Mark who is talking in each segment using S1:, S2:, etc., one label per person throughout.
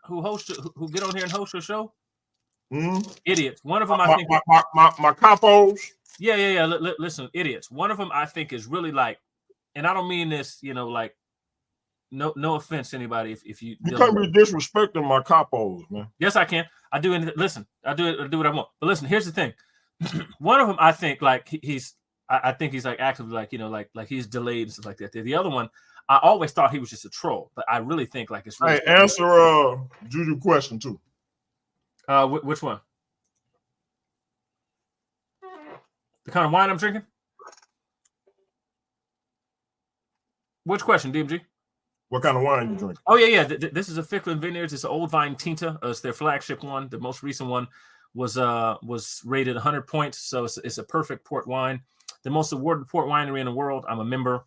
S1: who get on here and host your show?
S2: Mm-hmm.
S1: Idiots. One of them, I think.
S2: My capos.
S1: Yeah. Listen, idiots. One of them, I think, is really like, and I don't mean this, like, no offense to anybody. If you
S2: can't be disrespecting my capos, man.
S1: Yes, I can. I do. Listen, I do what I want. But listen, here's the thing. One of them, I think, like I think he's like actively, like, like he's delayed and stuff like that. The other one, I always thought he was just a troll, but I really think like it's. Really
S2: hey, answer Juju question too.
S1: Which one? The kind of wine I'm drinking? Which question, DMG?
S2: What kind of wine you drinking?
S1: Oh, yeah. This is a Ficklin Vineyards. It's an old vine Tinta. It's their flagship one. The most recent one was rated 100 points, so it's a perfect port wine. The most awarded port winery in the world. I'm a member.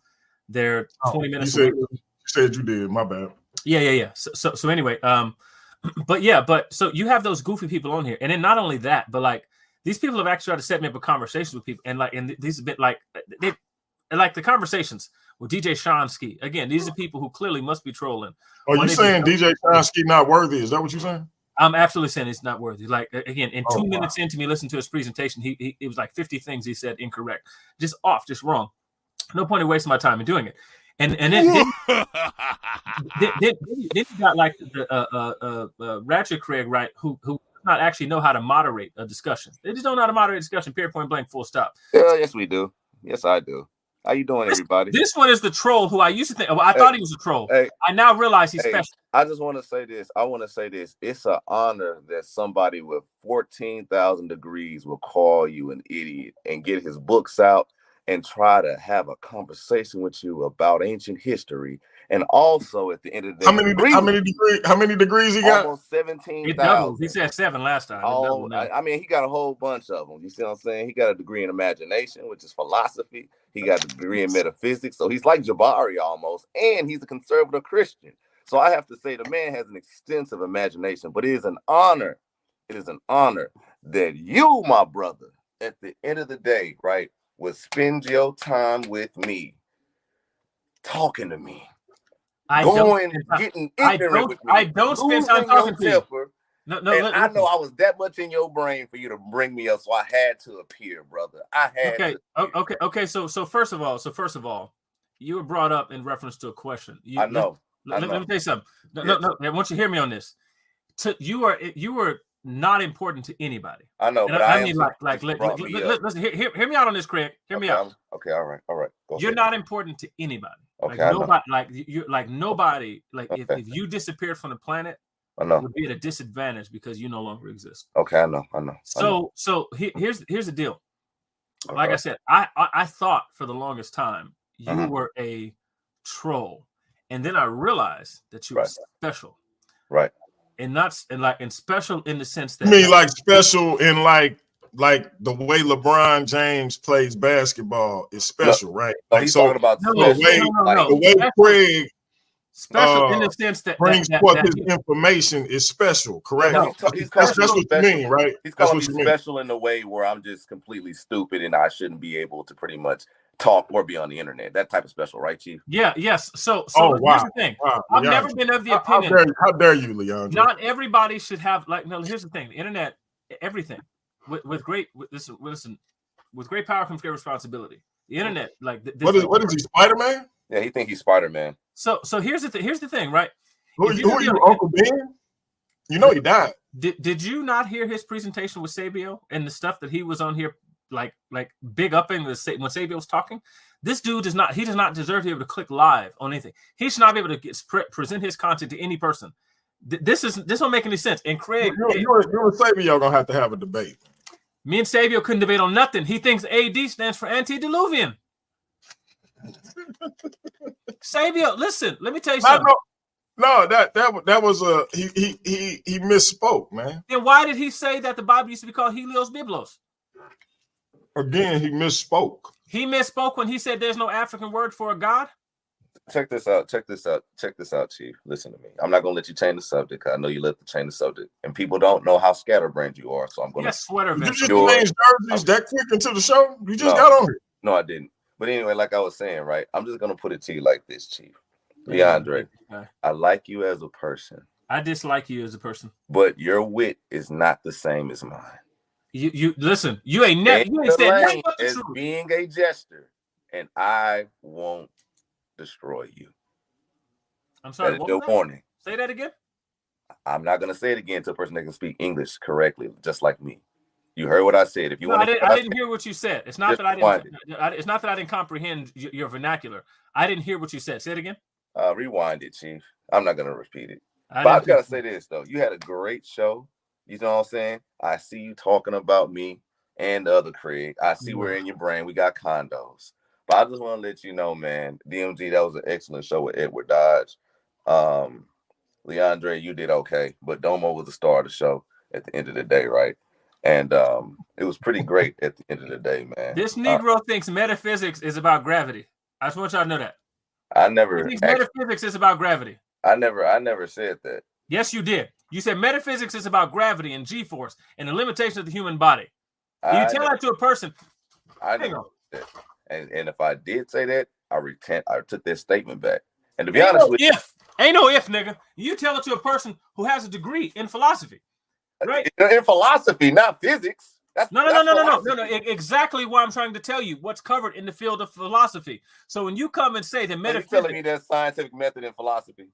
S1: They're 20 minutes away.
S2: You said you did. My bad.
S1: Yeah. So anyway, but so you have those goofy people on here, and then not only that, but like these people have actually tried to set me up a conversation with people, and these have been like they like the conversations with DJ Shonsky. Again, these are people who clearly must be trolling.
S2: Are you saying DJ Shonsky not worthy? Is that what you're saying?
S1: I'm absolutely saying it's not worthy. Like, again, in 2 minutes into me listening to his presentation, it was like 50 things he said incorrect, just off, just wrong. No point in wasting my time in doing it. And then you got like the Ratchet Craig, right, who does not actually know how to moderate a discussion. They just don't know how to moderate a discussion, period, point blank, full stop.
S3: Yeah, yes, we do. Yes, I do. How you doing, everybody?
S1: This one is the troll who I used to think. Well, I thought he was a troll. I now realize he's special.
S3: I just want to say this. I want to say this. It's an honor that somebody with 14,000 degrees will call you an idiot and get his books out and try to have a conversation with you about ancient history. And also, at the end of the day,
S2: how many degrees he got?
S3: Almost 17,000.
S1: He said 7 last time.
S3: I mean, he got a whole bunch of them. You see what I'm saying? He got a degree in imagination, which is philosophy. He got a degree in metaphysics. So he's like Jabari almost. And he's a conservative Christian. So I have to say the man has an extensive imagination. But it is an honor. It is an honor that you, my brother, at the end of the day, right, will spend your time with me, talking to me. I don't spend time talking to you. No, I know I was that much in your brain for you to bring me up, so I had to appear, brother. I had to.
S1: Okay. So first of all, you were brought up in reference to a question.
S3: I know.
S1: Let me tell you something. No. I want you to hear me on this. You were not important to anybody.
S3: I know,
S1: but I mean, listen. Hear me out on this, Craig. Hear me out.
S3: Okay, all right.
S1: You're not important to anybody.
S3: Okay,
S1: nobody. If you disappeared from the planet,
S3: I know,
S1: would be at a disadvantage because you no longer exist.
S3: Okay, I know.
S1: So here's the deal. Okay. Like I said, I thought for the longest time you were a troll, and then I realized that you were special.
S3: Right.
S1: And special in the sense that
S2: you mean like special in like the way LeBron James plays basketball is special, right?
S3: Like he's talking about
S2: the way Craig
S1: special in the sense that
S2: brings forth his information is special, correct? That's what you mean, right?
S3: He's calling me special in the way where I'm just completely stupid and I shouldn't be able to pretty much talk or be on the internet. That type of special, right, Chief?
S1: Yeah, yes. So here's the thing. I've never been of the opinion.
S2: How dare you, Leandro?
S1: Not everybody should have here's the thing. The internet, everything with great power comes great responsibility. The internet,
S2: what is he, Spider-Man?
S3: Yeah, he think he's Spider-Man.
S1: So here's the thing, right?
S2: Who are you, Uncle Ben? You know he died.
S1: Did you not hear his presentation with Sabio and the stuff that he was on here like big upping when Sabio was talking? This dude does not deserve to be able to click live on anything. He should not be able to present his content to any person. This don't make any sense. And Craig,
S2: you and Sabio gonna have to have a debate.
S1: Me and Sabio couldn't debate on nothing. He thinks AD stands for antediluvian. Sabio, listen, let me tell you something.
S2: No, that was he misspoke, man.
S1: Then why did he say that the Bible used to be called Helios Biblos?
S2: Again, he misspoke.
S1: He misspoke when he said there's no African word for a god.
S3: Check this out, Chief. Listen to me. I'm not gonna let you change the subject. I know you let to change the subject, and people don't know how scatterbrained you are. So I'm gonna.
S1: Sweater.
S2: You just changed jerseys that quick into the show. You just got on it.
S3: No, I didn't. But anyway, like I was saying, right? I'm just gonna put it to you like this, Chief. Leandre, I like you as a person.
S1: I dislike you as a person.
S3: But your wit is not the same as mine.
S1: You listen. You ain't never. You ain't said nothing but the
S3: as
S1: truth.
S3: being a jester, and I won't destroy you.
S1: I'm sorry.
S3: That is your warning.
S1: Say that again.
S3: I'm not gonna say it again to a person that can speak English correctly, just like me. You heard what I said. If you want,
S1: I didn't hear what you said. It's not that I didn't. It's not that I didn't comprehend your vernacular. I didn't hear what you said. Say it again.
S3: Rewind it, Chief. I'm not gonna repeat it.
S1: I
S3: just gotta say this though. You had a great show. You know what I'm saying? I see you talking about me and the other Craig. I see we're in your brain. We got condos. But I just want to let you know, man, DMG, that was an excellent show with Edward Dodge. Leandre, you did okay, but Domo was the star of the show at the end of the day, right? And it was pretty great at the end of the day, man.
S1: This Negro thinks metaphysics is about gravity. I just want y'all to know that.
S3: I never.
S1: Metaphysics is about gravity.
S3: I never said that.
S1: Yes, you did. You said metaphysics is about gravity and G-force and the limitation of the human body. You tell that to a person.
S3: I know that. And if I did say that, I took that statement back. And to be honest with you,
S1: ain't no if, nigga. You tell it to a person who has a degree in philosophy, right?
S3: In philosophy, not physics.
S1: No. Exactly what I'm trying to tell you. What's covered in the field of philosophy. So when you come and say that metaphysics,
S3: you're telling me there's scientific method in philosophy.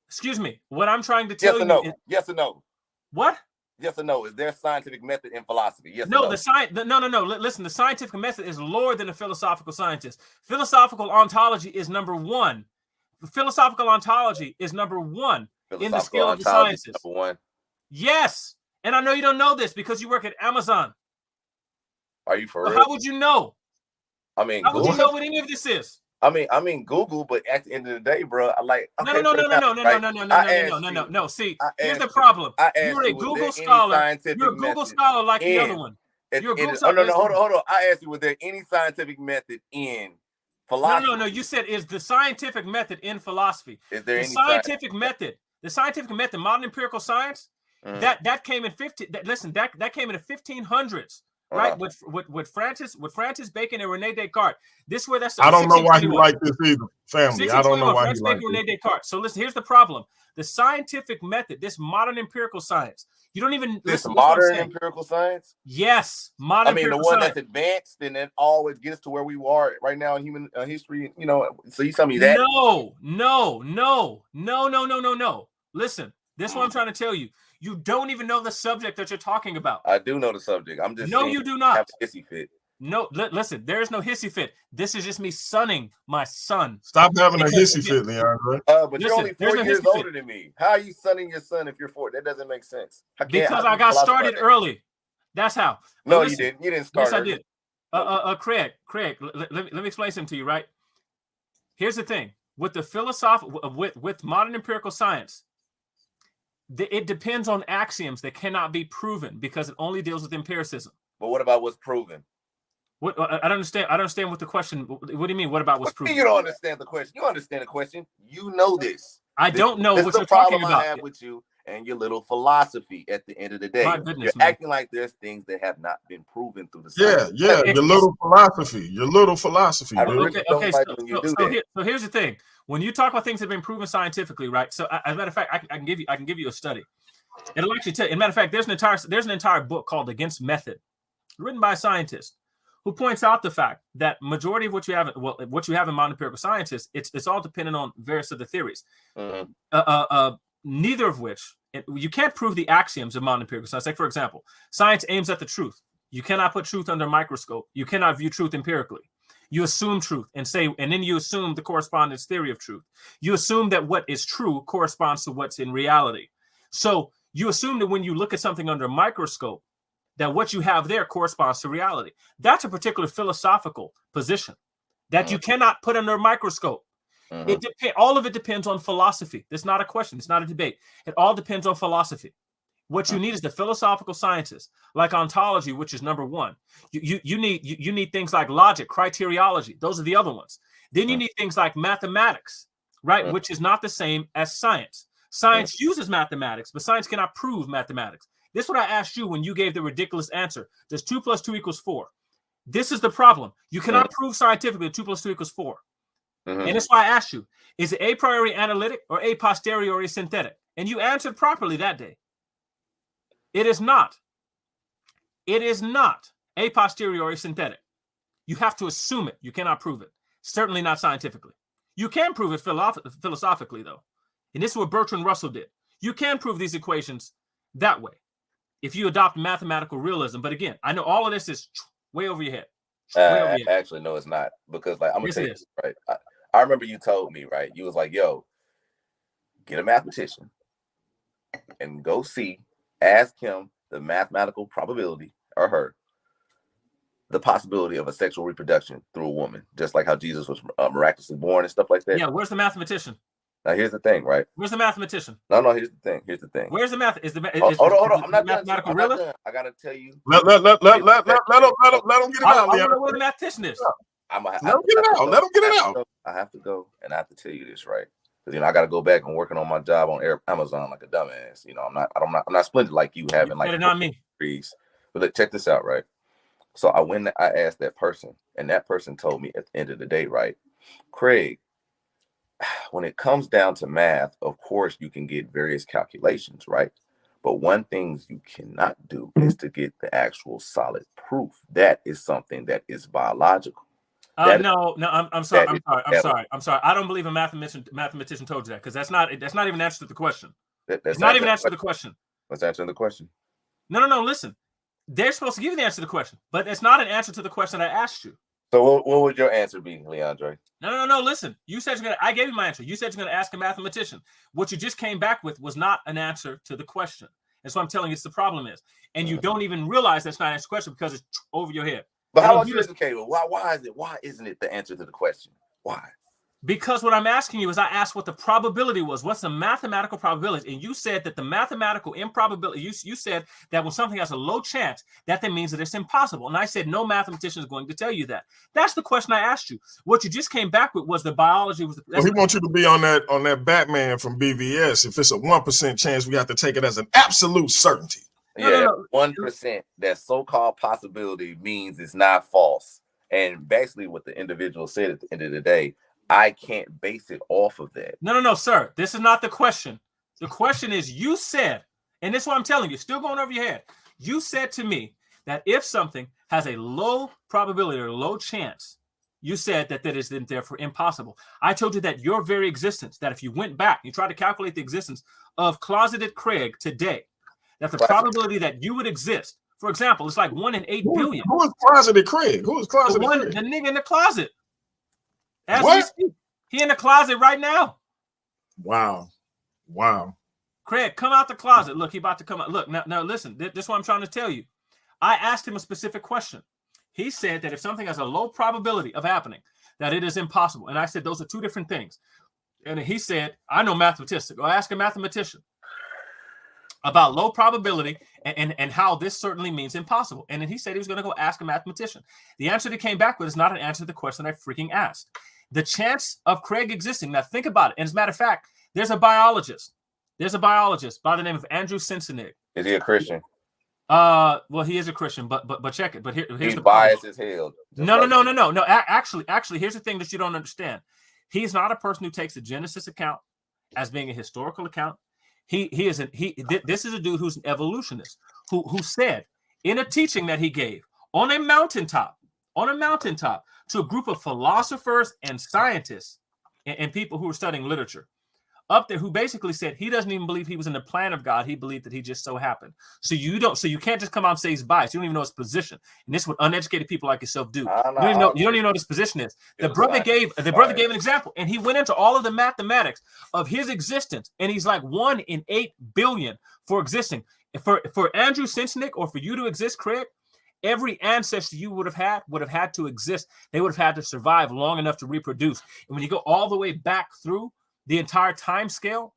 S1: Excuse me. What I'm trying to tell you.
S3: Yes or no.
S1: What?
S3: Yes or no? Is there scientific method in philosophy? Yes.
S1: No,
S3: or no?
S1: the science. No. Listen, the scientific method is lower than the philosophical scientist. Philosophical ontology is number one. Philosophical ontology is number one in the scale of the sciences.
S3: Number one.
S1: Yes, and I know you don't know this because you work at Amazon.
S3: Are you for real?
S1: How would you know?
S3: I mean,
S1: how would you know what any of this is?
S3: I mean, Google. But at the end of the day, bro, I like. Okay,
S1: no. See, here's the problem. You're a Google scholar. You're a Google scholar like the other one. You're a Google scholar.
S3: No, hold on. I asked you, was there any scientific method in philosophy?
S1: No. You said, is the scientific method in philosophy?
S3: Is there
S1: the
S3: any
S1: scientific method? The scientific method, modern empirical science, that came in 15. That came in the 1500s. Right, with Francis Bacon and Rene Descartes. This where that's.
S2: I don't know why he liked this either, family. I don't know why he liked
S1: Rene Descartes. So listen, here's the problem: the scientific method, this modern empirical science. You don't even listen.
S3: Modern empirical science.
S1: Yes, modern.
S3: I mean, the one that's advanced and it always gets to where we are right now in human history. You know, so you tell me that?
S1: No. Listen, this is what I'm trying to tell you. You don't even know the subject that you're talking about.
S3: I do know the subject. I'm just
S1: no, you do not.
S3: Have a hissy fit.
S1: No, listen. There is no hissy fit. This is just me sunning my son.
S2: Stop having a hissy fit, Leandre.
S3: But you're only 4 years older than me. How are you sunning your son if you're 4? That doesn't make sense.
S1: Because I got started early. That's how.
S3: No, you didn't. You didn't start.
S1: Yes, I did. Craig. Let me explain something to you. Right. Here's the thing with the with modern empirical science. It depends on axioms that cannot be proven because it only deals with empiricism.
S3: But what about what's proven?
S1: What I don't understand. I don't understand what the question. What do you mean? What about what's proven?
S3: You don't understand the question. You understand the question. You know this.
S1: I don't know what you're talking about. This is the problem
S3: I have with you and your little philosophy. At the end of the day, you're acting like there's things that have not been proven through the science.
S2: Yeah. Your little philosophy. Your little philosophy.
S1: Okay. So here's the thing. When you talk about things that have been proven scientifically, right? So, as a matter of fact, I can give you a study. It'll actually tell you. As a matter of fact, there's an entire book called Against Method, written by a scientist, who points out the fact that majority of what you have in modern empirical sciences, it's all dependent on various other theories. Neither of which you can't prove the axioms of modern empirical science. Like, for example, science aims at the truth. You cannot put truth under a microscope. You cannot view truth empirically. You assume truth and then you assume the correspondence theory of truth. You assume that what is true corresponds to what's in reality. So you assume that when you look at something under a microscope, that what you have there corresponds to reality. That's a particular philosophical position that you cannot put under a microscope. All of it depends on philosophy. That's not a question. It's not a debate. It all depends on philosophy. What you need is the philosophical sciences, like ontology, which is number one. You need things like logic, criteriology. Those are the other ones. Then you need things like mathematics, right? Which is not the same as science. Science uses mathematics, but science cannot prove mathematics. This is what I asked you when you gave the ridiculous answer. Does 2 + 2 = 4? This is the problem. You cannot prove scientifically that 2 + 2 = 4. And that's why I asked you, is it a priori analytic or a posteriori synthetic? and you answered properly that day. It is not. It is not a posteriori synthetic. You have to assume it. You cannot prove it. Certainly not scientifically. You can prove it philosophically, though. And this is what Bertrand Russell did. You can prove these equations that way if you adopt mathematical realism. But again, I know all of this is way over your head.
S3: Actually, no, it's not. Because like I'm gonna tell you, right? I remember you told me, right? You was like, yo, get a mathematician and go ask him the mathematical probability, or her, the possibility of a sexual reproduction through a woman, just like how Jesus was miraculously born and stuff like that.
S1: Yeah, where's the mathematician?
S3: Now here's the thing, right?
S1: Where's the mathematician?
S3: No, here's the thing. Here's the thing.
S1: Where's the math?
S3: Hold on. I'm not
S1: mathematical
S3: done.
S1: realist.
S3: I gotta tell you.
S2: Let him get it out.
S1: I don't know where the mathematician is.
S2: Let him get it out. Let him get it out.
S3: I have to go, and I have to tell you this, right? Because I got to go back and working on my job on Amazon like a dumbass. I'm not splendid like you having like
S1: not me.
S3: Degrees. But look, check this out, right? So I asked that person, and that person told me at the end of the day, right, Craig, when it comes down to math, of course you can get various calculations, right? But one thing you cannot do is to get the actual solid proof. That is something that is biological.
S1: No, I'm sorry. I don't believe a mathematician told you that, because that's not even an answer to the question. It's not even an answer to the question.
S3: What's answering the question?
S1: No. Listen, they're supposed to give you the answer to the question, but it's not an answer to the question I asked you.
S3: So what would your answer be, Leandre?
S1: No. Listen, you said I gave you my answer. You said you're going to ask a mathematician. What you just came back with was not an answer to the question. That's what I'm telling you. It's the problem is, and you don't even realize that's not an answer to the question because it's over your head.
S3: But how about you educate? Why isn't it the answer to the question? Why?
S1: Because what I'm asking you is, I asked what the probability was. What's the mathematical probability? And you said that the mathematical improbability, you said that when something has a low chance, that means that it's impossible. And I said, no mathematician is going to tell you that. That's the question I asked you. What you just came back with was the biology.
S2: He wants you to be on that Batman from BVS. If it's a 1% chance, we have to take it as an absolute certainty.
S3: No. 1%, that so-called possibility means it's not false. And basically what the individual said at the end of the day, I can't base it off of that.
S1: No, sir. This is not the question. The question is, you said, and this is what I'm telling you, still going over your head. You said to me that if something has a low probability or low chance, you said that is then therefore impossible. I told you that your very existence, that if you went back, you tried to calculate the existence of closeted Craig today, that the probability that you would exist, for example, it's like 1 in 8 billion.
S2: Who is closeted Craig? Who is closeted Craig?
S1: The nigga in the closet. As we speak. He in the closet right now.
S2: Wow.
S1: Craig, come out the closet. Look, he about to come out. Look, now listen, this is what I'm trying to tell you. I asked him a specific question. He said that if something has a low probability of happening, that it is impossible. And I said, those are two different things. And he said, I know mathematics. Go ask a mathematician about low probability and how this certainly means impossible. And then he said he was going to go ask a mathematician. The answer that he came back with is not an answer to the question I freaking asked. The chance of Craig existing. Now think about it. And as a matter of fact, there's a biologist by the name of Andrew Sensenig.
S3: Is he a Christian?
S1: Well, he is a Christian, but check it. But here's
S3: he's
S1: the
S3: biased as hell.
S1: No. Actually, here's the thing that you don't understand. He's not a person who takes the Genesis account as being a historical account. This is a dude who's an evolutionist who said in a teaching that he gave on a mountaintop to a group of philosophers and scientists and people who were studying literature up there, who basically said he doesn't even believe he was in the plan of God. He believed that he just so happened. So you can't just come out and say he's biased. You don't even know his position. And this is what uneducated people like yourself do. You don't even know what his position is. The brother gave an example, and he went into all of the mathematics of his existence, and he's like 1 in 8 billion for existing. For Andrew Sensenig, or for you to exist, Craig, every ancestor you would have had to exist. They would have had to survive long enough to reproduce. And when you go all the way back through the entire time scale,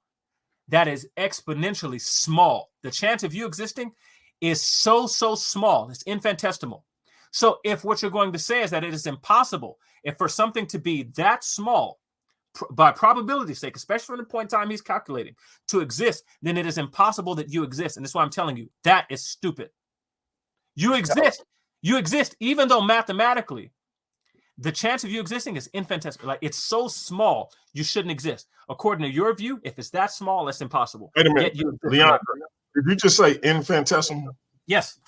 S1: that is exponentially small. The chance of you existing is so small. It's infinitesimal. So if what you're going to say is that it is impossible, if for something to be that small, by probability's sake, especially from the point in time he's calculating, to exist, then it is impossible that you exist. And that's why I'm telling you, that is stupid. You exist, even though mathematically the chance of you existing is infinitesimal. Like it's so small, you shouldn't exist. According to your view, if it's that small, it's impossible.
S2: Wait a minute,
S1: Yet you exist,
S2: Leon.
S1: right?
S2: Did you just say infinitesimal?
S1: Yes.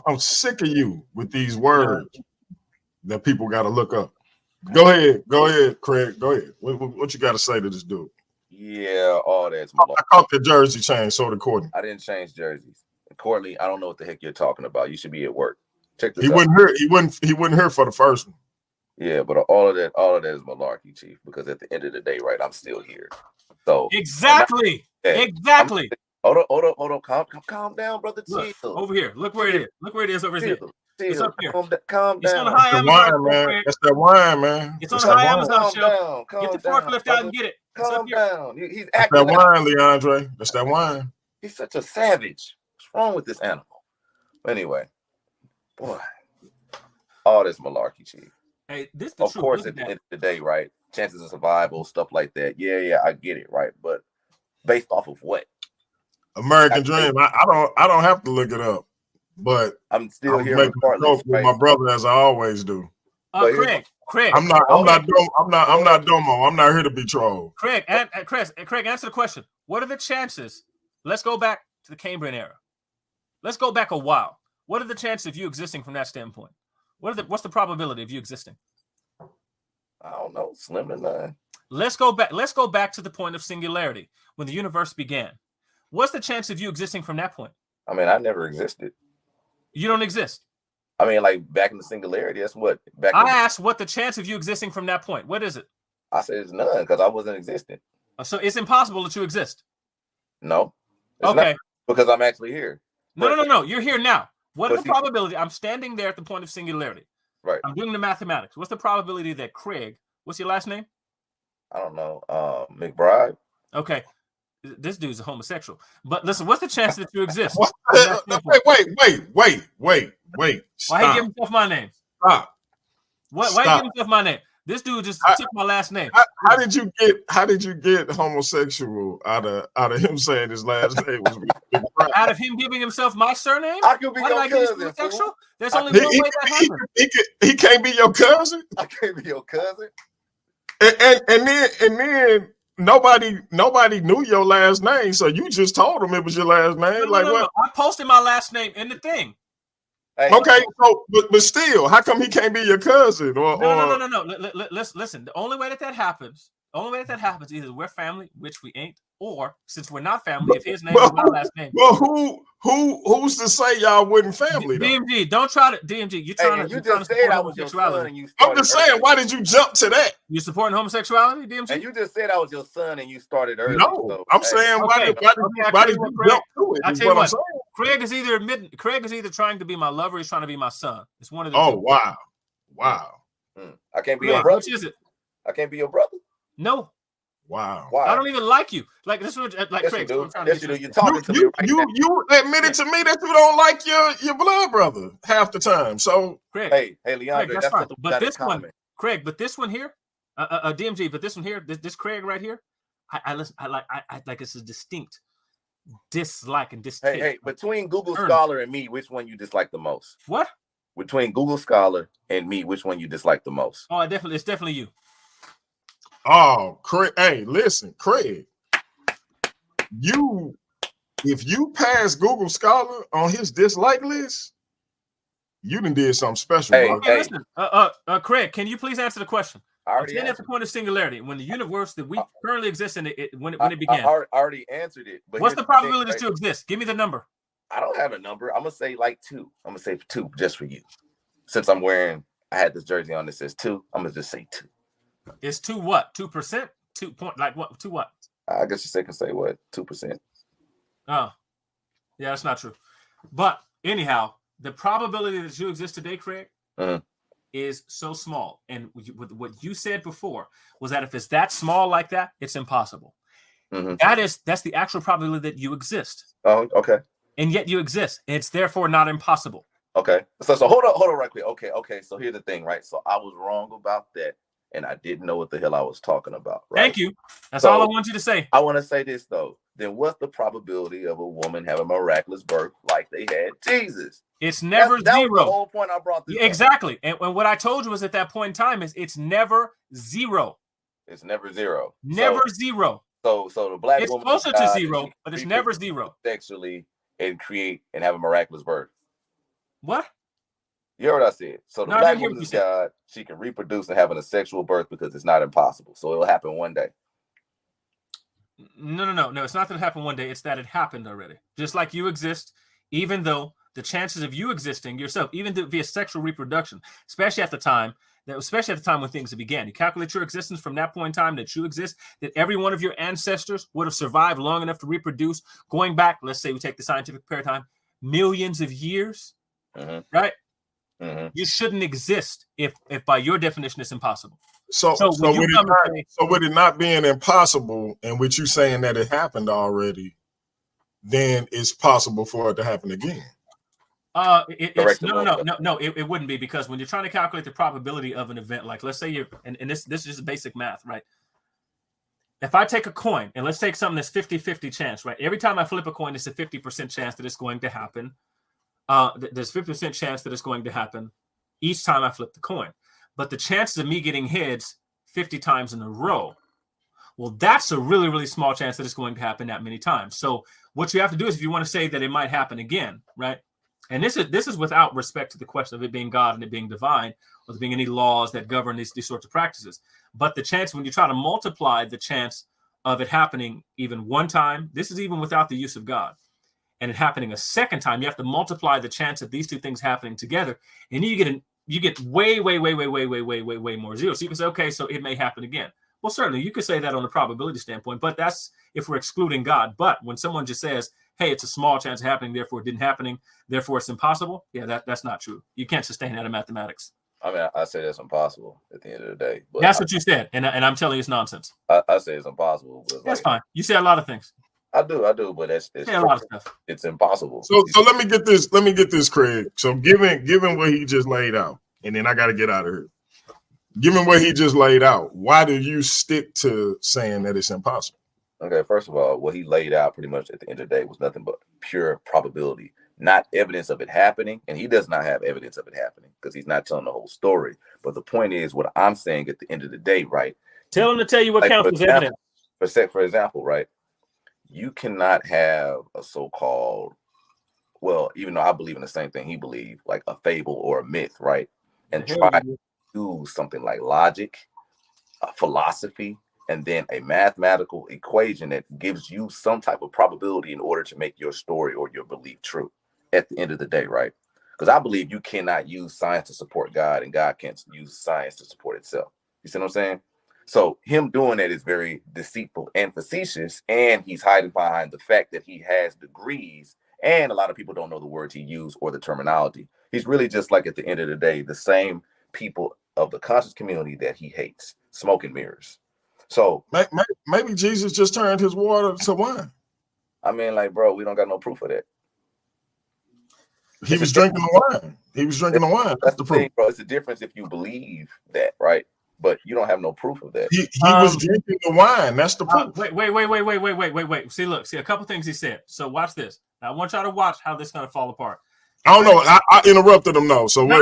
S2: I'm sick of you with these words that people got to look up. Go ahead, Craig. Go ahead. What you got to say to this dude?
S3: Yeah, all that's
S2: I caught the jersey change, so did Courtney.
S3: I didn't change jerseys. Courtney, I don't know what the heck you're talking about. You should be at work. Check this
S2: He
S3: out.
S2: wouldn't hear for the first one.
S3: Yeah, but all of that is malarkey, Chief. Because at the end of the day, right, I'm still here. So
S1: exactly.
S3: Hold on. Calm down, brother.
S1: Look,
S3: Chill.
S1: over here. Look where it is. Look where it is over here. It's up here.
S3: Calm
S1: It's
S3: down.
S1: on the high Amazon.
S2: Man. That's that wine, man.
S1: It's on the high Amazon shelf.
S3: Calm
S1: Get the
S3: down,
S1: forklift
S3: brother.
S1: out and get it. It's
S3: Calm
S1: up here.
S3: down. He's
S2: That's
S3: acting
S2: that wine, Leandre. That's that wine.
S3: He's such a savage. What's wrong with this animal? Anyway, boy, all this malarkey, Chief.
S1: Hey, this the
S3: of
S1: truth.
S3: course, at the end of the day, right? Chances of survival, stuff like that. Yeah, I get it, right? But based off of what?
S2: American Dream. I don't have to look it up, but
S3: I'm still here
S2: regardless. With my brother, as I always do.
S1: Craig.
S2: I'm not Domo. I'm not here to be trolled.
S1: Craig, Craig, answer the question. What are the chances? Let's go back to the Cambrian era. Let's go back a while. What are the chances of you existing from that standpoint? What's the probability of you existing?
S3: I don't know. Slim to none.
S1: Let's go back to the point of singularity when the universe began. What's the chance of you existing from that point?
S3: I mean, I never existed.
S1: You don't exist.
S3: I mean, like back in the singularity. That's what.
S1: I asked what the chance of you existing from that point. What is it?
S3: I said it's none because I wasn't existing.
S1: So it's impossible that you exist.
S3: No.
S1: Okay.
S3: Because I'm actually here.
S1: No. You're here now. What is the probability? I'm standing there at the point of singularity.
S3: Right.
S1: I'm doing the mathematics. What's the probability that Craig? What's your last name?
S3: I don't know. McBride.
S1: Okay. This dude's a homosexual. But listen, what's the chance that you exist?
S2: Wait.
S1: Why he give himself my name?
S2: Stop.
S1: Why he give himself my name? This dude just took my last name.
S2: How did you get homosexual out of him saying his last name was McBride?
S1: Out of him giving himself my surname?
S3: I could be your cousin.
S1: Homosexual? There's only one way that happens.
S2: He can't be your cousin.
S3: I can't be your cousin.
S2: And then nobody knew your last name, so you just told him it was your last name.
S1: No. I posted my last name in the thing.
S3: Hey,
S2: okay, so but still, how come he can't be your cousin?
S1: No. Listen, the only way that happens, either we're family, which we ain't, or since we're not family, if his name is my last name.
S2: Well, who's to say y'all wouldn't family?
S1: DMG, don't try to DMG. You
S3: just said I was your son, and you.
S2: I'm just saying, why did you jump to that?
S1: You supporting homosexuality, DMG?
S3: And you just said I was your son, and you started early.
S2: No,
S3: so,
S2: I'm saying why did you jump to it?
S1: I tell you what, Craig is either trying to be my lover, or he's trying to be my son. It's one of the two.
S2: Oh wow.
S3: I can't be your brother.
S1: Which is it?
S3: I can't be your brother.
S1: No.
S2: Wow.
S3: Why?
S1: I don't even like you. Like this is like
S3: yes,
S1: Craig.
S3: You do. Yes, you do. You're talking to me right now.
S2: You admitted to me that you don't like your blood brother half the time. So
S1: Craig,
S3: hey, Leandre, that's fine.
S1: But this one, Craig, but this one here, DMG, but this one here, this Craig right here, I listen. I like it's a distinct dislike and distaste.
S3: Hey, between Google Scholar and me, which one you dislike the most?
S1: What?
S3: Between Google Scholar and me, which one you dislike the most?
S1: Oh, it's definitely you.
S2: Oh, Craig. Hey, listen, Craig. If you pass Google Scholar on his dislike list, you done did something special.
S1: Listen, Craig, can you please answer the question? I'm standing at the point of singularity when the universe that we currently exist in when it began.
S3: I already answered it. But
S1: what's the probability to exist? Give me the number.
S3: I don't have a number. I'm gonna say like 2. I'm gonna say 2 just for you. Since I had this jersey on that says 2. I'm gonna just say 2.
S1: It's 2 what? 2%? 2 point like what? 2 what?
S3: I guess you can say what? 2%.
S1: Oh, yeah, that's not true. But anyhow, the probability that you exist today, Craig, is so small. And what you said before was that if it's that small like that, it's impossible. That's the actual probability that you exist.
S3: Oh, okay.
S1: And yet you exist. And it's therefore not impossible.
S3: Okay. So hold on right quick. Okay. So here's the thing, right? So I was wrong about that. and I didn't know what the hell I was talking about. Right?
S1: Thank you. That's
S3: So,
S1: all I want you to say.
S3: I want to say this though. Then what's the probability of a woman having a miraculous birth like they had Jesus?
S1: It's never
S3: that
S1: zero.
S3: was the whole point I brought this up.
S1: Exactly. And what I told you was at that point in time is it's never zero.
S3: It's never zero.
S1: Never zero.
S3: So the black
S1: it's
S3: woman
S1: closer to zero, but it's never zero.
S3: Sexually and create and have a miraculous birth.
S1: What?
S3: You heard what I said. So the black woman is God. She can reproduce and having a sexual birth because it's not impossible. So it'll happen one day.
S1: No. It's not that it happened one day. It's that it happened already. Just like you exist, even though the chances of you existing yourself, even via sexual reproduction, especially at the time when things began, you calculate your existence from that point in time that you exist, that every one of your ancestors would have survived long enough to reproduce, going back, let's say we take the scientific paradigm, millions of years, right? You shouldn't exist if by your definition it's impossible.
S2: So with it not being impossible, and with you saying that it happened already, then it's possible for it to happen again.
S1: It wouldn't be, because when you're trying to calculate the probability of an event, like let's say you're, and this is just basic math, right? If I take a coin, and let's take something that's 50-50 chance, right? Every time I flip a coin, it's a 50% chance that it's going to happen. There's 50% chance that it's going to happen each time I flip the coin. But the chances of me getting heads 50 times in a row, well, that's a really, really small chance that it's going to happen that many times. So what you have to do is, if you want to say that it might happen again, right? And this is without respect to the question of it being God and it being divine, or there being any laws that govern these sorts of practices. But the chance, when you try to multiply the chance of it happening even one time, this is even without the use of God, and it happening a second time, you have to multiply the chance of these two things happening together, and you get way more zero. So you can say, okay, so it may happen again. Well, certainly you could say that on a probability standpoint, but that's if we're excluding God. But when someone just says, hey, it's a small chance of happening, therefore it didn't happening, therefore it's impossible, yeah, that's not true. You can't sustain that in mathematics.
S3: I mean, I say that's impossible at the end of the day. But
S1: that's what you said, and I'm telling you it's nonsense.
S3: I say it's impossible. But
S1: that's fine. You say a lot of things.
S3: I do, but it's
S1: a lot of stuff.
S3: It's impossible.
S2: So let me get this, Craig. So given what he just laid out, and then I got to get out of here. Given what he just laid out, why do you stick to saying that it's impossible?
S3: Okay, first of all, what he laid out pretty much at the end of the day was nothing but pure probability, not evidence of it happening. And he does not have evidence of it happening because he's not telling the whole story. But the point is, what I'm saying at the end of the day, right?
S1: Tell him to tell you what counts as evidence.
S3: For example, right? You cannot have a so-called, well, even though I believe in the same thing he believes, like a fable or a myth, right? And try to use something like logic, philosophy, and then a mathematical equation that gives you some type of probability in order to make your story or your belief true at the end of the day, right? Because I believe you cannot use science to support God, and God can't use science to support itself. You see what I'm saying? So him doing that is very deceitful and facetious, and he's hiding behind the fact that he has degrees, and a lot of people don't know the words he used or the terminology. He's really just, like, at the end of the day, the same people of the conscious community that he hates, smoke and mirrors. So
S2: maybe Jesus just turned his water to wine.
S3: I mean, like, bro, we don't got no proof of that.
S2: He was drinking the wine. He was drinking the wine.
S3: That's the proof, bro. It's the difference if you believe that, right? But you don't have no proof of that.
S2: He was drinking the wine. That's the proof.
S1: Wait. See, a couple things he said. So watch this. Now I want y'all to watch how this is going to fall apart.
S2: I don't know. I interrupted him, though. So
S1: no.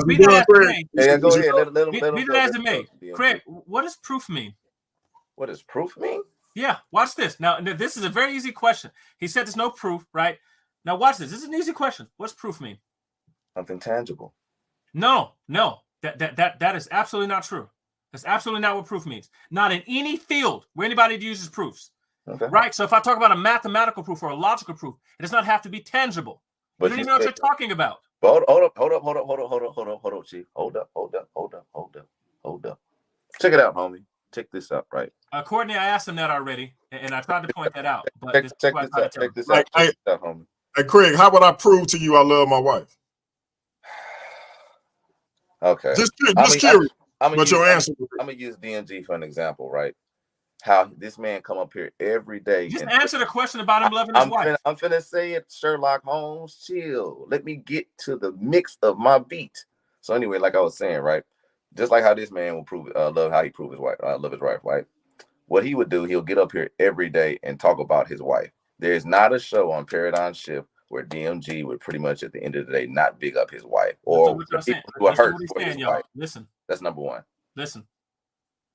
S1: Be that as it may.
S3: Yeah, go ahead. Let him.
S1: Be that as it may. Craig, what does proof mean?
S3: What does proof mean?
S1: Yeah, watch this. Now, this is a very easy question. He said there's no proof, right? Now, watch this. This is an easy question. What's proof mean?
S3: Something tangible.
S1: No. That is absolutely not true. That's absolutely not what proof means. Not in any field where anybody uses proofs. Okay. Right? So if I talk about a mathematical proof or a logical proof, it does not have to be tangible. But you don't even know what you're talking about.
S3: Hold up, Chief. Hold up. Check it out, homie. Check this out, right?
S1: Courtney, I asked him that already, and I tried to point that out. But
S3: check this out, homie.
S2: Hey, Craig, how would I prove to you I love my wife?
S3: Okay.
S2: Just curious. But your answer.
S3: I'm gonna use DMG for an example, right? How this man come up here every day.
S1: Just answer the question about him loving his wife.
S3: I'm finna say it, Sherlock Holmes. Chill. Let me get to the mix of my beat. So anyway, like I was saying, right? just like how this man will prove love how he proved his wife, love his wife, right? What he would do, he'll get up here every day and talk about his wife. There's not a show on Paradigm Shift where DMG would pretty much at the end of the day not big up his wife or people hurt for his wife.
S1: Listen,
S3: that's number one.
S1: Listen,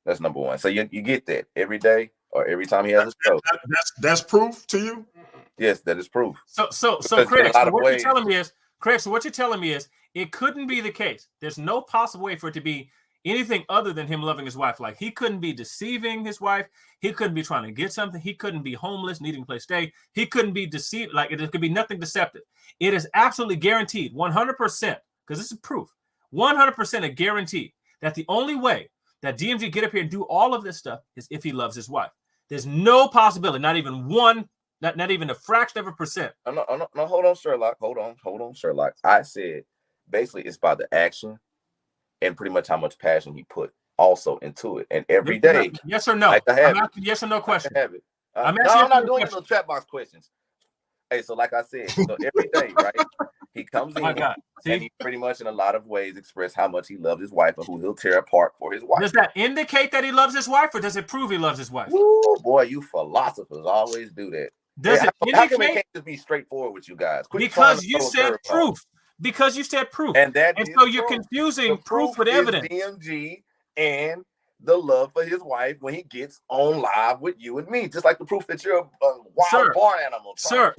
S3: that's number one. So you get that every day or every time he has a show.
S2: That's proof to you.
S3: Yes, that is proof.
S1: So Craig, so what you're telling me is, Craig, so what you're telling me is it couldn't be the case. There's no possible way for it to be anything other than him loving his wife. Like, he couldn't be deceiving his wife. He couldn't be trying to get something. He couldn't be homeless, needing a place to stay. He couldn't be deceived. Like, it could be nothing deceptive. It is absolutely guaranteed, 100%, because this is proof, 100% a guarantee that the only way that DMG get up here and do all of this stuff is if he loves his wife. There's no possibility, not even one, not even a fraction of a percent.
S3: No, hold on, Sherlock. Hold on, Sherlock. I said basically it's by the action and pretty much how much passion he put also into it. And every day.
S1: Yes or no?
S3: I'm
S1: asking yes or no question.
S3: I'm not doing little chat box questions. Hey, so like I said, so every day, right? He comes in and he pretty much in a lot of ways express how much he loves his wife and who he'll tear apart for his wife.
S1: Does that indicate that he loves his wife, or does it prove he loves his wife?
S3: Ooh, boy, you philosophers always do that.
S1: Does it indicate?
S3: How come it can't just be straightforward with you guys?
S1: Because you said proof. Because you said proof.
S3: And
S1: so you're confusing proof with evidence.
S3: DMG and the love for his wife when he gets on live with you and me, just like the proof that you're a wild barn animal.
S1: Sir,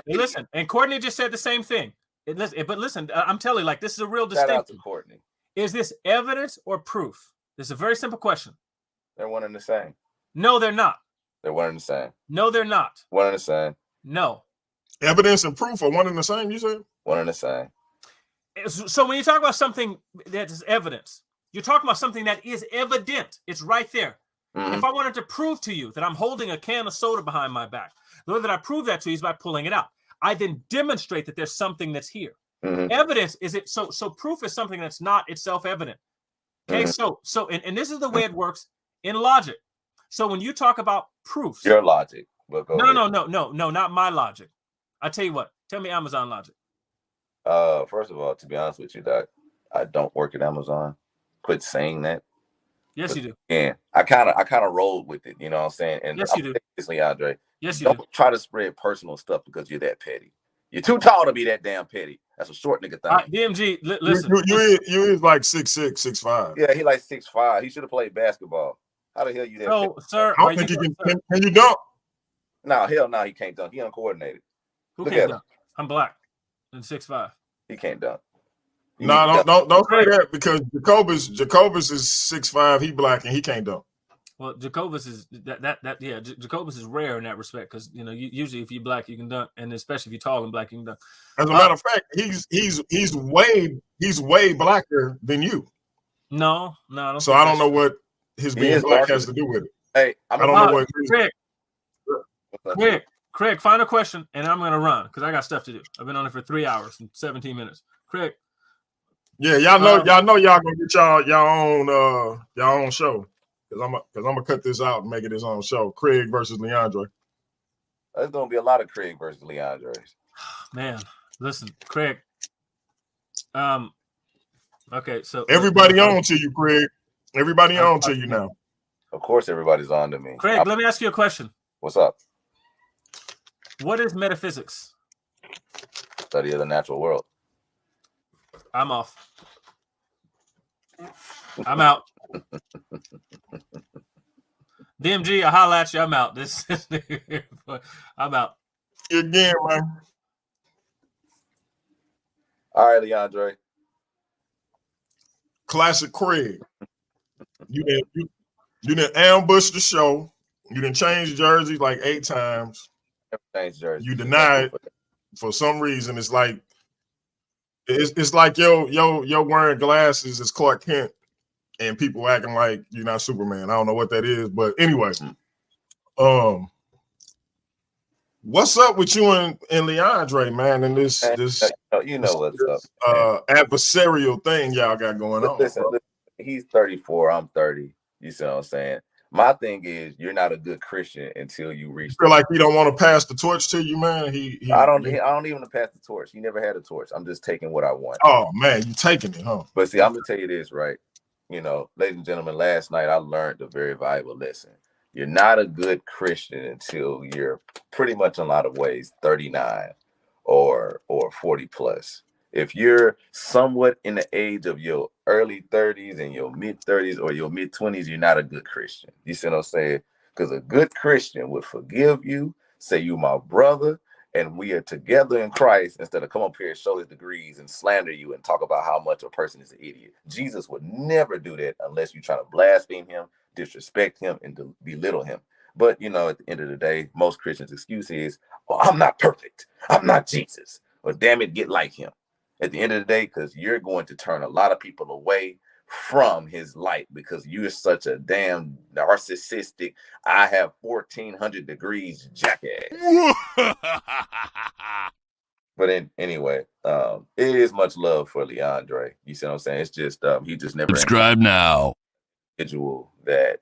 S1: listen, and Courtney just said the same thing. But listen, I'm telling you, like, this is a real distinction.
S3: Shout out to Courtney.
S1: Is this evidence or proof? This is a very simple question.
S3: They're one and the same.
S1: No, they're not.
S3: They're one and the same.
S1: No, they're not.
S3: One and the same.
S1: No.
S2: Evidence and proof are one and the same, you said?
S3: One and the same.
S1: So when you talk about something that is evidence, you're talking about something that is evident. It's right there. Mm-hmm. If I wanted to prove to you that I'm holding a can of soda behind my back, the way that I prove that to you is by pulling it out. I then demonstrate that there's something that's here. Mm-hmm. Evidence is it. So proof is something that's not itself evident. Okay. Mm-hmm. And this is the way it works in logic. So when you talk about proofs,
S3: your logic.
S1: No, not my logic. I tell you what. Tell me Amazon logic.
S3: First of all, to be honest with you, Doc, I don't work at Amazon. Quit saying that.
S1: Yes, you do.
S3: Yeah, I kind of rolled with it. You know what I'm saying? And
S1: yes, you do.
S3: Seriously, Andre.
S1: Yes, you
S3: don't
S1: do.
S3: Try to spread personal stuff because you're that petty. You're too tall to be that damn petty. That's a short nigga thing.
S1: DMG, listen.
S2: You is like 6'6", 6'5".
S3: Yeah, he like 6'5". He should have played basketball. How the hell you that?
S1: So, sir,
S2: I don't think can you dunk?
S3: No, hell no, he can't dunk. He uncoordinated.
S1: Who can't dunk? I'm black and 6'5".
S3: He can't dunk.
S2: No, don't say that because Jacobus is 6'5". He black and he can't dunk.
S1: Well, Jacobus is Jacobus is rare in that respect because usually if you're black you can dunk, and especially if you're tall and black you can dunk.
S2: As a matter of fact, he's way blacker than you.
S1: No, I don't.
S2: So I don't know what his being black has to do with it.
S3: Hey,
S2: I don't know what.
S1: Craig, final question, and I'm gonna run because I got stuff to do. I've been on it for 3 hours and 17 minutes. Craig.
S2: Yeah, y'all know y'all gonna get y'all own show. Because I'm gonna cut this out and make it his own show. Craig versus Leandre.
S3: There's gonna be a lot of Craig versus Leandre's.
S1: Man, listen, Craig. Okay, so
S2: everybody on to you, Craig. Everybody on to you now.
S3: Of course, everybody's on to me.
S1: Craig, let me ask you a question.
S3: What's up?
S1: What is metaphysics?
S3: Study of the natural world.
S1: I'm off. I'm out. DMG, I holla at you. I'm out. I'm out.
S2: Again, man.
S3: All right, Leandre.
S2: Classic Craig. You didn't ambush the show. You didn't change jerseys like 8 times.
S3: Never changed jerseys.
S2: You denied for some reason. It's like yo wearing glasses is Clark Kent. And people acting like you're not Superman. I don't know what that is, but anyway, what's up with you and Leandre, man? And this what's up, adversarial thing y'all got going on.
S3: Listen, he's 34. I'm 30. You see what I'm saying? My thing is, you're not a good Christian until you reach.
S2: Feel like he don't want to pass the torch to you, man.
S3: I don't even pass the torch. He never had a torch. I'm just taking what I want.
S2: Oh man, you taking it, huh?
S3: But see, I'm gonna tell you this, right? you know, ladies and gentlemen, last night I learned a very valuable lesson. You're not a good Christian until you're pretty much in a lot of ways 39 or 40 plus. If you're somewhat in the age of your early 30s and your mid 30s or your mid 20s, you're not a good Christian. You see what I'm saying? Because a good Christian would forgive you, say you my brother, and we are together in Christ instead of come up here and show his degrees and slander you and talk about how much a person is an idiot. Jesus would never do that unless you try to blaspheme him, disrespect him, and belittle him. But, you know, at the end of the day, most Christians' excuse is, oh, I'm not perfect. I'm not Jesus. Well, damn it, get like him. At the end of the day, because you're going to turn a lot of people away from his light because you're such a damn narcissistic, I have 1,400 degrees jackass. But anyway, it is much love for Leandre. You see what I'm saying? It's just he just never
S4: Subscribe now.
S3: Individual that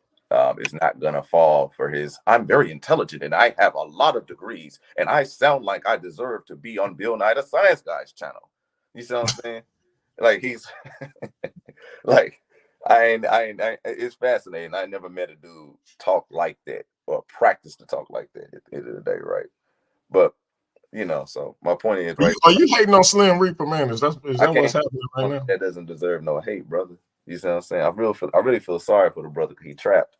S3: is not gonna fall for his. I'm very intelligent and I have a lot of degrees and I sound like I deserve to be on Bill Nye the Science Guy's channel. You see what I'm saying? Like he's like it's fascinating. I never met a dude talk like that or practice to talk like that at the end of the day, right? But you know, so my point is, right?
S2: Are you hating on Slim Reaper, man? Is that what's happening right now?
S3: That doesn't deserve no hate, brother. You see what I'm saying? I really feel sorry for the brother he trapped.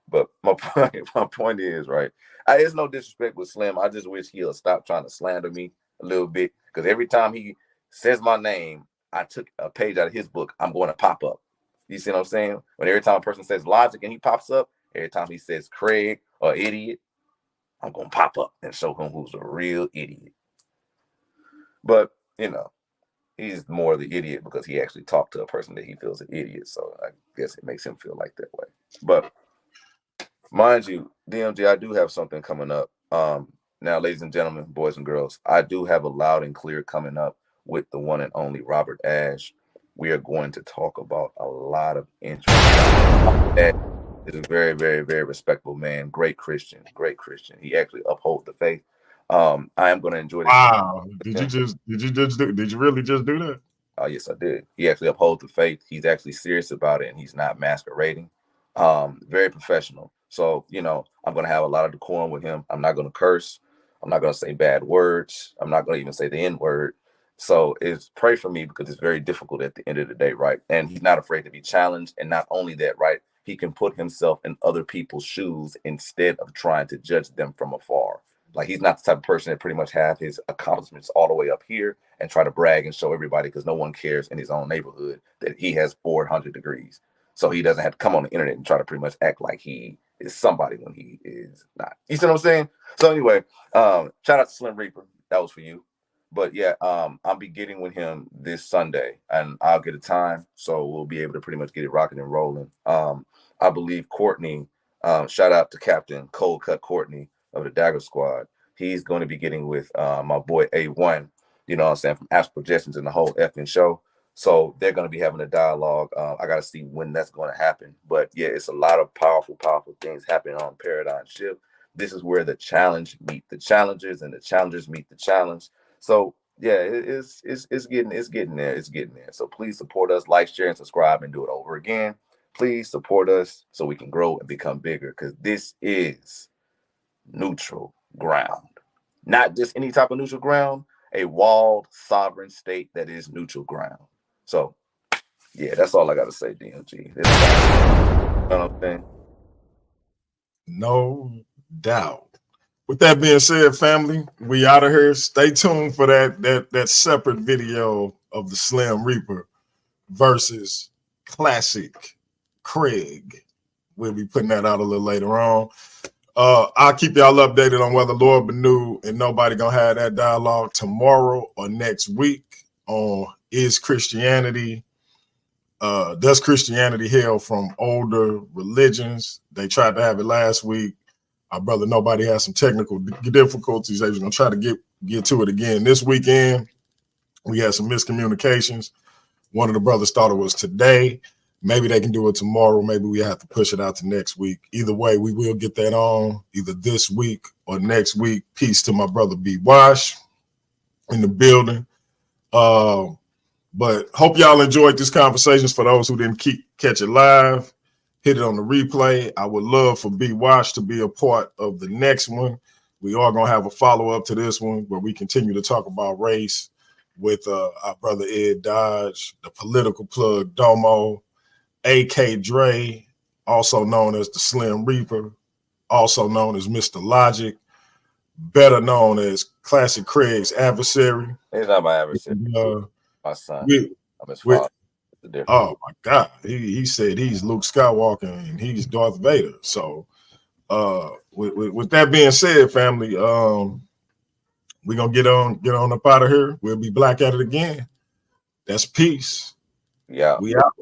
S3: But my point is, right? It's no disrespect with Slim. I just wish he'll stop trying to slander me a little bit. Because every time he says my name, I took a page out of his book, I'm going to pop up. You see what I'm saying? When every time a person says logic and he pops up, every time he says Craig or idiot, I'm going to pop up and show him who's a real idiot. But, you know, he's more the idiot because he actually talked to a person that he feels an idiot. So I guess it makes him feel like that way. But mind you, DMG, I do have something coming up. Now, ladies and gentlemen, boys and girls, I do have a loud and clear coming up with the one and only Robert Ash. We are going to talk about a lot of interesting. Is a very, very, very respectable man. Great Christian. He actually upholds the faith. I am going to enjoy this.
S2: Wow. Did you really just do that?
S3: Yes, I did. He actually upholds the faith. He's actually serious about it and he's not masquerading. Very professional. So, you know, I'm going to have a lot of decorum with him. I'm not going to curse. I'm not going to say bad words. I'm not going to even say the N word. So pray for me because it's very difficult at the end of the day, right? And he's not afraid to be challenged. And not only that, right? He can put himself in other people's shoes instead of trying to judge them from afar. Like he's not the type of person that pretty much have his accomplishments all the way up here and try to brag and show everybody because no one cares in his own neighborhood that he has 400 degrees. So he doesn't have to come on the internet and try to pretty much act like he is somebody when he is not. You see what I'm saying? So anyway, shout out to Slim Reaper. That was for you. But yeah, I'll be getting with him this Sunday and I'll get a time. So we'll be able to pretty much get it rocking and rolling. I believe Courtney, shout out to Captain Cold Cut Courtney of the Dagger Squad. He's going to be getting with my boy A1, you know what I'm saying, from Astral Projections and the whole effing show. So they're going to be having a dialogue. I got to see when that's going to happen. But yeah, it's a lot of powerful things happening on Paradigm Shift. This is where the challenge meet the challengers and the challengers meet the challenge. So yeah, it's getting there. So please support us, like, share, and subscribe, and do it over again. Please support us so we can grow and become bigger because this is neutral ground. Not just any type of neutral ground, a walled sovereign state that is neutral ground. So, yeah, that's all I got to say, DMG. You know what I'm saying?
S2: No doubt. With that being said, family, we out of here. Stay tuned for that separate video of the Slim Reaper versus Classic Craig. We'll be putting that out a little later on. I'll keep y'all updated on whether Lord Benu and nobody gonna have that dialogue tomorrow or next week on Is Christianity, does Christianity hail from older religions? They tried to have it last week. Our brother Nobody had some technical difficulties. They was gonna try to get to it again this weekend. We had some miscommunications. One of the brothers thought it was today. Maybe they can do it tomorrow. Maybe we have to push it out to next week. Either way, we will get that on either this week or next week. Peace to my brother B. Wash in the building. But hope y'all enjoyed this conversation. For those who didn't catch it live, hit it on the replay. I would love for B Watch to be a part of the next one. We are going to have a follow-up to this one where we continue to talk about race with our brother Ed Dodge, the political plug Domo, AK Dre, also known as the Slim Reaper, also known as Mr. Logic, better known as Classic Craig's adversary.
S3: He's not my adversary. My son. I'm his father.
S2: Oh my God. He said he's Luke Skywalker and he's Darth Vader. So with that being said, family, we're gonna get on up out of here. We'll be black at it again. That's peace.
S3: Yeah.
S2: We out.